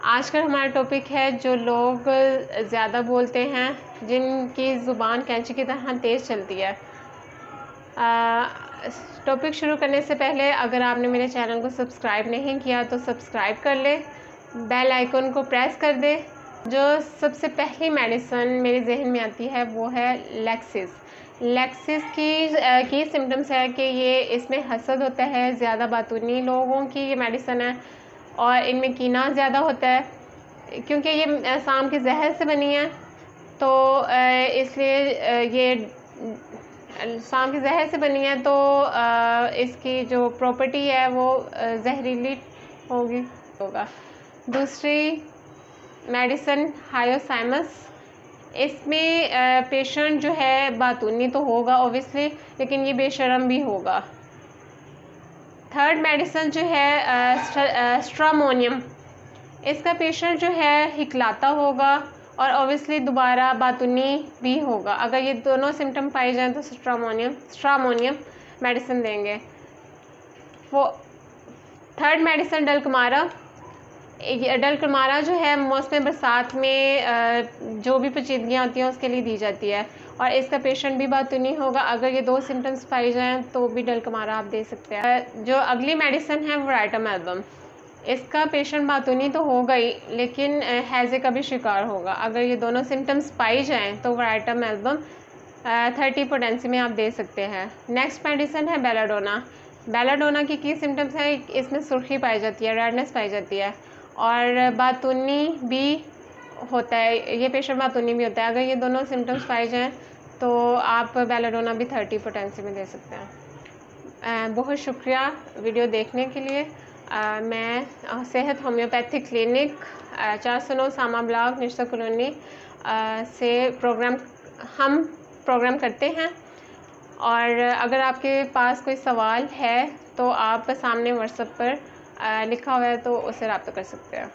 आज का हमारा टॉपिक है जो लोग ज़्यादा बोलते हैं, जिनकी ज़ुबान कैंची की तरह तेज़ चलती है। टॉपिक शुरू करने से पहले अगर आपने मेरे चैनल को सब्सक्राइब नहीं किया तो सब्सक्राइब कर ले, बेल आइकन को प्रेस कर दे। जो सबसे पहली मेडिसन मेरे जहन में आती है वो है लेक्सिस। लेक्सिस की सिम्टम्स है कि ये इसमें हसद होता है, ज़्यादा बातूनी लोगों की ये मेडिसन है और इनमें कीना ज़्यादा होता है क्योंकि ये शाम के जहर से बनी है, तो इसलिए ये शाम के जहर से बनी है, तो इसकी जो प्रॉपर्टी है वो जहरीली होगा। दूसरी मेडिसन हायोसाइमस। इसमें पेशेंट जो है बातूनी तो होगा ओबियसली, लेकिन ये बेशरम भी होगा। थर्ड मेडिसन जो है स्ट्रामोनियम। इसका पेशेंट जो है हिकलाता होगा और ओबियसली दोबारा बातूनी भी होगा। अगर ये दोनों सिम्टम पाए जाएं तो स्ट्रामोनियम मेडिसिन देंगे। वो थर्ड मेडिसिन डलकमारा। डलकमारा जो है मौसम बरसात में जो भी पेचीदगियाँ होती हैं उसके लिए दी जाती है और इसका पेशेंट भी बातूनी होगा। अगर ये दो सिम्टम्स पाए जाएं तो भी डलकमारा आप दे सकते हैं। जो अगली मेडिसिन है वो राइटम एल्बम। इसका पेशेंट बातूनी तो होगा ही, लेकिन हैज़े का भी शिकार होगा। अगर ये दोनों सिम्टम्स पाई जाएं तो वाइटम एल्बम 30 पोटेंसी में आप दे सकते हैं। नेक्स्ट मेडिसिन है बेलाडोना। बेलाडोना की सिम्टम्स है, इसमें सुर्खी पाई जाती है, रेडनेस पाई जाती है और बातूनी भी होता है। ये पेशेंट बातूनी भी होता है। अगर ये दोनों सिम्टम्स पाए जाएँ तो आप बेलाडोना भी 30 पोटेंसी में दे सकते हैं। बहुत शुक्रिया वीडियो देखने के लिए। मैं सेहत होम्योपैथिक क्लिनिक 409 सामा ब्लॉक निश्ता कॉलोनी से हम प्रोग्राम करते हैं और अगर आपके पास कोई सवाल है तो आप सामने व्हाट्सएप पर लिखा हुआ है तो उससे रब्ता कर सकते हैं।